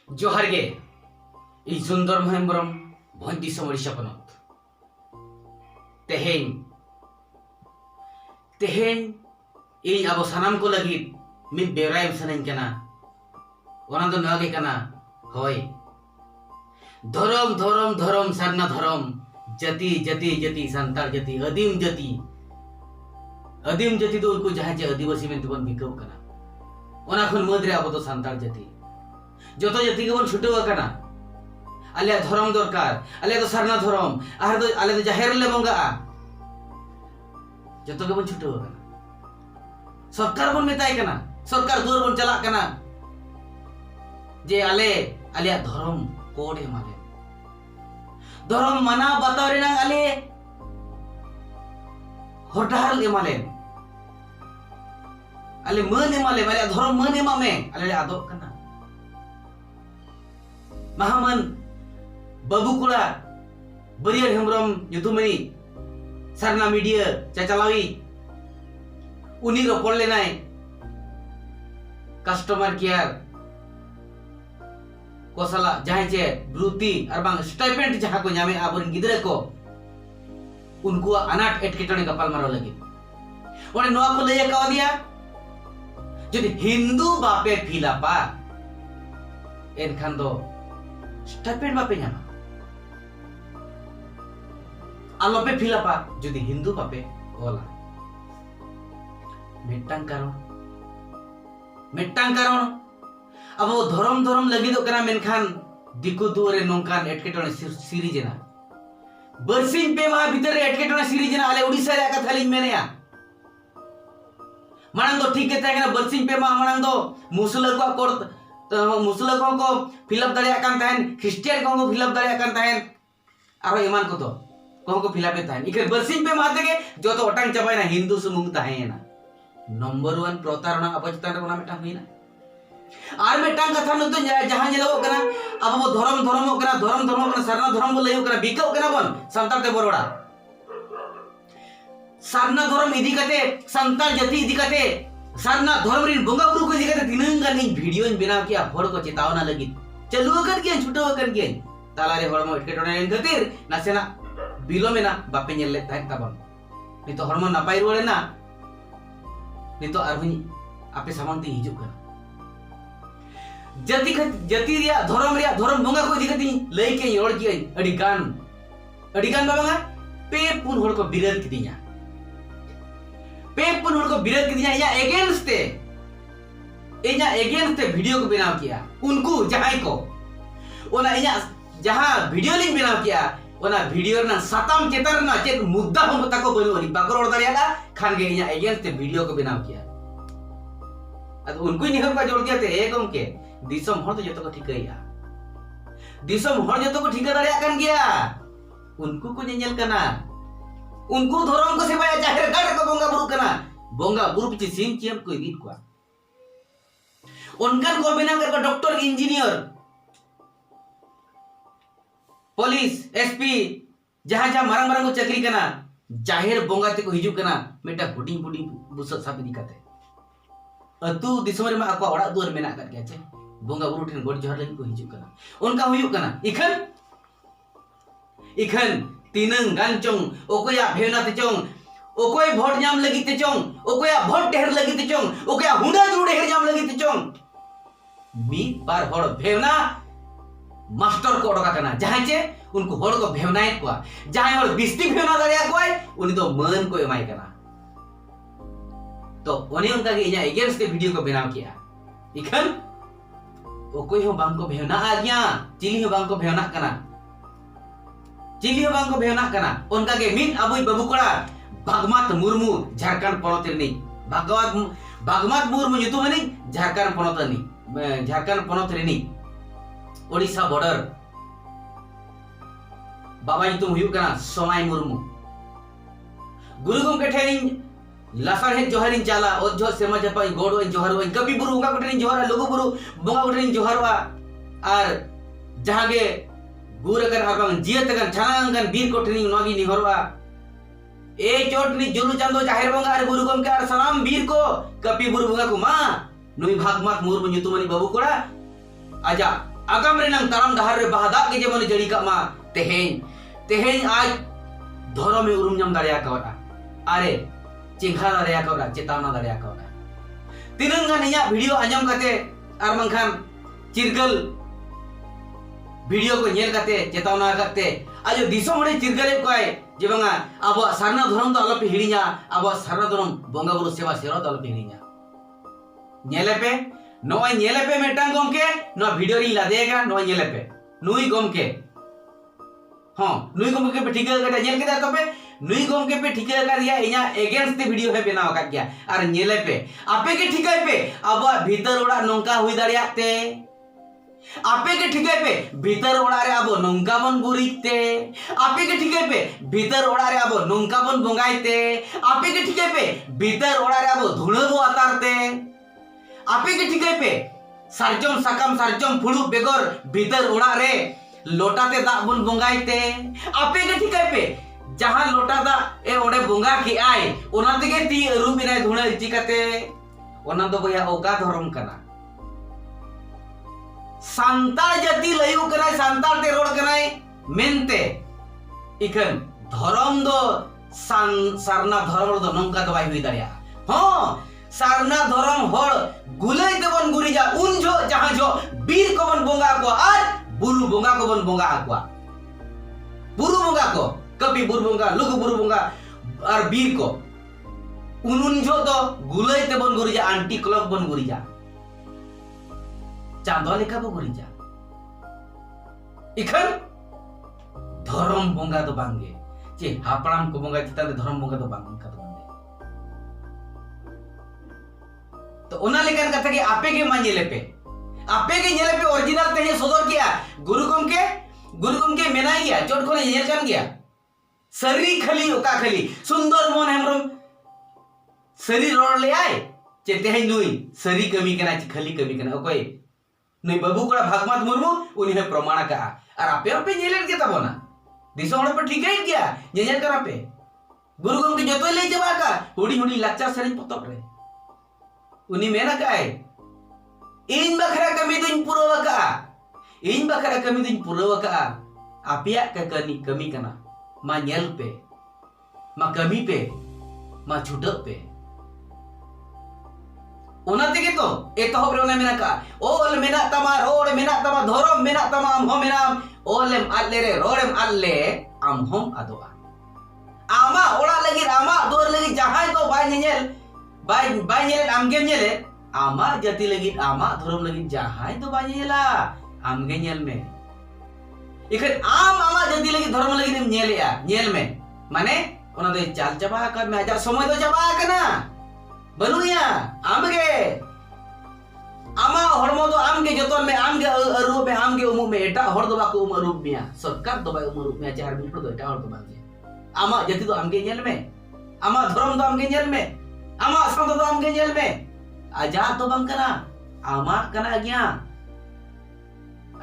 जोहार गे इ सुंदर हेम्ब्रम भोज दिसम ओडिशा पनत तेहेन इन अब सानाम को लगी मिद बेवराय सनन कना ओना दो नागे कना होय धरम धरम धरम सारना धरम जाति जाति जाति संतार जाति आदिम जाति दो उनको जहां जे आदिवासी में तबन बिकव कना ओना खन मद रे अब तो संतार जाति जतो जाति के बन छुटव कना आले धरम दरकार आले तो सारना धरम आले तो जाहेर ले बंगा जतो के बन छुटव कना सरकार बन मेताय कना सरकार दूर बन चला कना जे आले धरम कोड एमाले धरम माना बताव रेना आले होटाल एमाले मन एमाले आले धरम मन एमामे आले आदब कना महामन बाबू कुड़ा बरियर हेम्ब्रम युतुमनी सारना मीडिया चाचालावी उनी रोपड़ लेनाय कस्टमर केयर को सला जहां चे ब्रुति और बांग स्टाइपेंड जहां को नामे आबरन गिदरे को उनको अनाट एटकेटने गपाल मारो लगे ओने नोआ को लय का दिया जदि हिंदू बापे फिलापा एनखान दो स्टाइपेंड बापे नामा आलोपे फिलापा जदि हिंदू बापे ओला मिट्टांग कारण अब धरम धरम लगी दो कना मेनखान दिकु दुरे नोंकान एटकेटने सीरीज ना बरसिन पे मा भीतर एटकेटने सीरीज ना आले ओडिसा रे कथा लिन मेनेया मानंग दो ठीक के ताकना बरसिन पे मा मानंग दो मुसला को फिलअप दाड़िया कान ताहेन क्रिश्चियन को फिलअप दाड़िया कान ताहेन आरो ईमान को फिलअप ताहेन इके बरसिन पे मा तेगे जतो ओटांग चाबायना हिंदू सुमुंग ताहेना नंबर 1 प्रतारणा अपचतान रे ओना मेटा हुइना आर मेटांग कथा न तो जहां जेलो कना अब वो धरम कना सरना धरम बोले कना बिकाव कना बन संतार ते बरोड़ा सरना धरम इदी कते संतार जाति इदी कते सरना धरम रिन बोंगा बुरु को इदी कते दिनंग गान वीडियो बनाव किया हर को चेतावना लगी चलु कर के छुटो कर के तालारे हरमो एटकेटोने इन खातिर नासेना बिलोमेना बापे नेल ले ताहेन ताबन नितो हरमो नापाय रुवाले ना नितो आरहुनी आपे सामंती हिजुक कना जाति रिया धरम बोंगा को इदी कती लई के रोड की अडी गान बाबा पे पुन होड़ को विरोध किदिया या अगेंस्ट ते वीडियो को बनाव किया उनको जहां को ओना इया जहां वीडियो लिंक बनाव किया ओना वीडियो ना साताम चेतर ना चेत मुद्दा हम तको बनुरी बाको रोड दारियागा खान गे इया अगेंस्ट ते वीडियो को बनाव किया अद उनको निहर का जोड़ दिया ते एकम के दिसम हर तो जतो को ठिकाया दिसम हर जतो को ठिका दाड़िया कान गया उनको को नेल कना उनको धरम को सेवाया जाहेर गाड़ को बोंगा बुरु पिछि सिम चियम को इदी को उनकन को बिना कर डॉक्टर इंजीनियर पुलिस एसपी जहां मारंग को चाकरी कना जाहेर बोंगा ते को हिजु कना मेटा हुडिंग बुसत साप इदी काते अतु दिसम रे मा अको ओड़ा दुआर मेना कर गया छे बोंगा बुरु ठेन गोड जोहर लगी को हिजु कना उनका हुयु कना इखन तीनंग गांचों ओकोया भेवना ते चों ओकोय भोट नाम लगी ते चों ओकोया भोट ढेर लगी ते चों ओकोया हुंडा जुड़ ढेर नाम लगी ते चों मी बार होड़ भेवना मास्टर को ओडका कना जहां चे उनको होड़ को भेवनाय को जहां होड़ बिस्ती भेवना दारिया कोय उनी तो मन को एमाय कना तो ओने उनका के इया अगेंस्ट ते वीडियो को बनाव किया इखन ओकोय हो बांग को भेवना आ गया चिली हो बांग को भेवना कना उनका के मिन अबुई बाबू कोड़ा भागमत मुर्मू झारखंड पनत रे भागमत मुर्मू युतुमनी झारखंड पनत रे ओडिशा बॉर्डर बाबा युतुम हुयु कना सोनाई मुर्मू गुरु गमके ठेनी लासार हे जोहारिन चाला ओ जो सेमा जपा गोडो जोहारो कपि बुरु उंगा कोठेनी जोहारा लोगो बुरु बोंगा कोठेनी जोहारवा आर जहां गे गुर कर आबांग जियत कर छांगन बीर कोठनी नोगी निहरवा ए चोटनी जुलु चांदो जाहेर बोंगा आर गुरु गमके आर सलाम बीर को कपि बुरु बोंगा को मा नुई भागमत मुर्मू युतुमनी बाबू कोड़ा आजा आगाम रेनांग ताराम डहार रे बाहा दाग के जेमन जड़ी का मा तेहें आज धर्म में उरुम नाम दाड़िया कावड़ा अरे चिंखा दाड़िया कावड़ा चेतावना दाड़िया कावड़ा तिनंग गान इया वीडियो आंजम काते आर मंखान चिरगल वीडियो को नेल काते चेतावना काते आज दिसम हड़े चिरगले कोय जे बांगा अब सारना धर्म दो अलपे हिड़िया अब सारना धर्म बोंगा बुरु सेवा सेवा दो अलपे हिड़िया नेलेपे नोय नेलेपे मेटांग गमके नो वीडियो री लादेगा नोय नेलेपे नुई गमके हां नुई गमके पे ठिका कटा नेल केदा तबे नुई गमके पे ठिका का दिया इया अगेंस्ट ते वीडियो है बनाव का गया और नेलेपे आपे के ठिकाय पे अब भीतर ओड़ा नोंका हुई दाड़ियाते आपे के ठिकाय पे भीतर ओड़ा रे अब नोंका बन गुरिते आपे के ठिकाय पे भीतर ओड़ा रे अब नोंका बन बोंगाइते आपे के ठिकाय पे भीतर ओड़ा रे अब धुणो बो अतारते आपे के ठिकाय पे सारजम साकाम सारजम फुड़ू बेगर भीतर ओड़ा रे लोटाते दाग बन बोंगाइते आपे के ठिकाय पे जहां लोटा दा ए ओडे बोंगा के आय ओना तेगे ती अरु बिना धुणा चिकाते ओना दो बया ओका धर्म कना सांताल जाति लयु कनाय सांताल ते रोड कनाय मेनते इखन धर्म दो सारना धर्म दो नंका दो बाय हुई दाड़िया हां सारना धर्म होड़ गुलई देबन गुरिजा उन जो जहां जो बीर को बन बोंगा को और बुरु बोंगा को बन बोंगा को बुरु बोंगा को कपि बुरु बोंगा लुगु बुरु बोंगा और बीर को उन जो तो गुलई देबन गुरिजा आंटी क्लॉक बन गुरिजा चांदो लेखा बो गुरिजा इखन धर्म बोंगा दो बांगे जे हापड़ाम को बोंगा चिता धर्म बोंगा दो बांगे का दो तो ओना लेकर कथा के आपे के मा नेलेपे ओरिजिनल ते सदर किया गुरु गमके मेनाय गया चोट कोने नेल कान गया सरी खाली ओका खाली सुंदर मोहन हेम्ब्रम सरी रोड ले आय चे तेहै नुई सरी कमी कना चे खाली कमी कना ओकय नुई बाबू कोड़ा भागमत मुर्मू उनी है प्रमाण का और आपे नेलेन के तबोना दिसो हड़ पे ठीक है गया नेल करा पे गुरु गमके जतो ले जबा का हुडी लाचार सरी पतक रे उनी मेना काय इन बखरा कमी दुन पुरवा का इन बखरा कमी दुन पुरवा का आपिया का कमी कना मा नेल पे मा कमी पे मा छुटक पे ओना तेगे तो एतहब रे ओना मेना का ओल मेना तमा रोड मेना तमा धरम मेना तमा आम हो मेना ओलेम आले रे रोडेम आले आम हम आदोआ आमा ओड़ा लगी आमा दोर लगी जहां तो बाय नेल बाय नेल आमगे नेले आमा जाति लगी आमा धर्म लगी जहां तो बाय नेला आमगे नेल में इखन आमा जाति लगी धर्म लगी नेलेया नेल में माने ओना दे चाल चाबा का में आजा समय तो चाबा कना बनुया आमगे आमा हरमो दो आमगे जतन में आमगे अरूप में आमगे उमु में एटा हर दो बाको उमु रूप में सरकार दो बाय उमु रूप में चार बिल दो एटा हर दो बागे आमा जाति तो आमगे नेल में आमा धर्म दो आमगे नेल में आमा संत दो आमगे नेल में आजा तो बंग कना आमा कना गया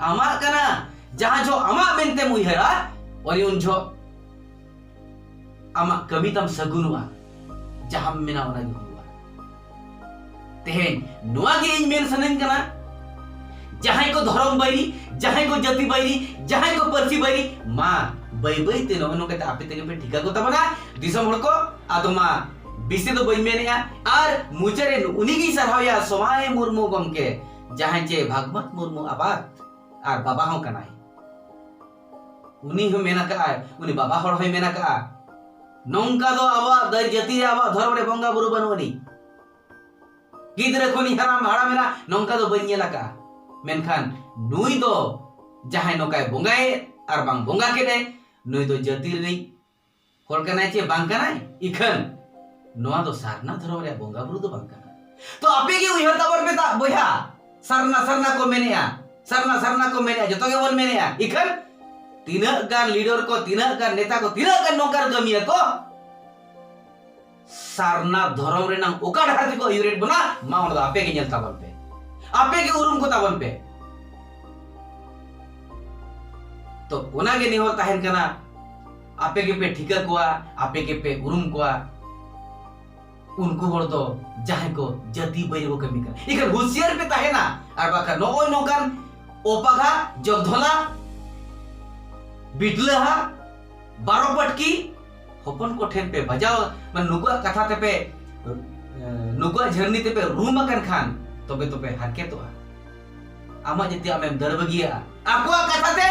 आमा कना जहां जो आमा मेनते मुइहरा और उन जो आमा कमी तम सगुनुआ जहां मेना ओना हुआ तेहेन नुआ गे इन मेन सनन कना जहां को धर्म बैरी जहां को जाति बैरी जहां को परसी बैरी मा बै ते नो कते आपे तेगे पे ठिका को तबना दिसम हड़ को आदमा बिसे तो बई मेनेया और मुचरे उनी गी सरहावया समाय मुर्मू गमके जहां चे भागमत मुर्मू आबाद और बाबा हो कनाय उनी हो मेना का उनी बाबा हड़ हो मेना का नोंका दो आबा द जाति आबा धर्म रे बंगा बुरु बनवनी गिदरे कोनी हराम हाड़ा मेना नोंका दो बई नेला का मेनखान नुई दो जहां नोकाय बोंगाए और बांग बोंगा केदे नुई दो जाति रे हड़ कनाय चे बांग कनाय इखन नोआ दो सारना धर्म रे बोंगा बुरु दो बांग कना तो आपे के उहर तबर पे ता बोया सरना को मेनेया जतो के बोल मेनेया इखन तीना गान लीडर को तीना गान नेता को तीना गान नौकर गमिया को सारना धर्म रे नाम ओका ढार को यूरेट बना मा ओन आपे के नेलता बन पे आपे के उरुम को ताबन पे तो ओना गे नेहर ताहेन कना आपे के पे ठिका कोआ आपे के पे उरुम कोआ उनको हर दो जहां को जाति बैर को कमी कर इखन होशियार पे ताहेना और बाका नोय नोकान ओपाघा जगधला बिटलाहा बारो पटकी हपन को ठेन पे बजाव मन नुकुआ कथा ते पे नुकुआ झरनी ते पे रूम अकन खान तबे तो पे हरकेतोआ आमा जति आमेम दरबगिया आकुआ कथा ते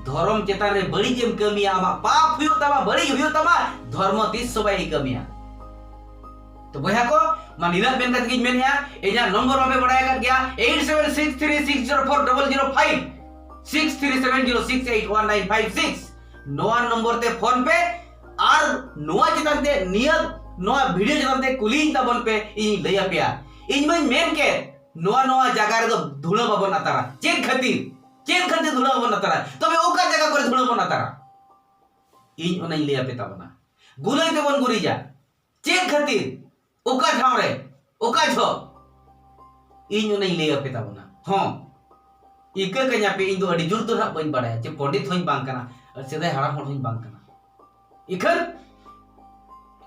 धर्म चेतान रे बड़ी जेम कमिया आमा पाप हुयो तमा बड़ी हुयो तमा धर्म तीस सबाई कमिया तो बया को मानिना बेन कत गिन मेन या एजा नंबर में बढ़ाया कर गया 8763604005 6370681956 नोआ नंबर ते फोन पे और नोआ चेतान ते नियत नोआ वीडियो चेतान ते कुलिन तबन पे इ लया पेया इन में मेन के नोआ नोआ जगह रे धुणा बाबन अतारा चेक खातिर धुणा बाबन अतारा तबे ओका जगह करे धुणा बाबन अतारा इन ओना लया पे तबना गुलई ते बन गुरीजा चेक खातिर ओका ठाव रे ओका झो इन ओना लया पे तबना हां इका कन्या पे इन दो अडी जुर तो ना बन बडाया जे पंडित होई बांग कना सेदाय हाराम होई बांग कना इखन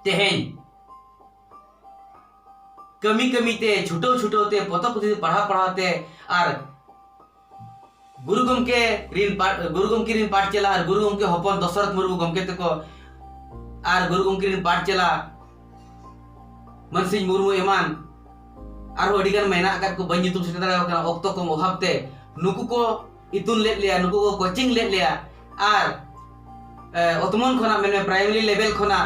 तेहेन कमी कमी ते छुटो छुटो ते पता पुथि पढ़ा ते और गुरु गमके ऋण पाठ चला और गुरु गमके हपन दशरथ मुर्मू गमके तको और गुरु गमके ऋण पाठ चला मनसिंह मुर्मू एमान और अडिगान मेना अकात को बन युतुम सेटा दाड़ा कना ऑक्तो को अभाव ते नुकु को इतुन ले लिया नुकु को कोचिंग ले लिया और ओतमन खना मेने प्राइमरी लेवल खना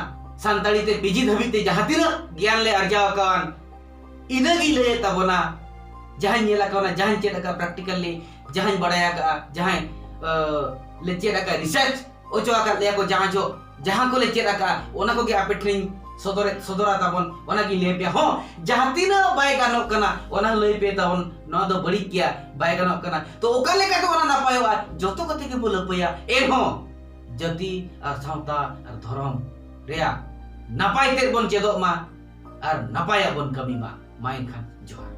सांताड़ी ते पीजी धबी ते जहां तिना ज्ञान ले अर्जाव कान इनगी ले तबना जहां नेला काना जहां चेदा का प्रैक्टिकली जहां बड़ाया का जहां ले चेदा का रिसर्च ओचो का ले को जहां को ले चेदा का ओना को के आपेठनी सदरा तबन ओना की ले पे हो जहां तिना बाय गानो कना ओना ले पे तबन न दो बड़ी किया बाय गानो कना तो ओका ले का तो ओना नापायवा जतो कते के बोल पया ए हो जति और सावता और धर्म रेया नापाय ते बन चेदो मा और नापाया बन कमी मा माइन खान जोहार।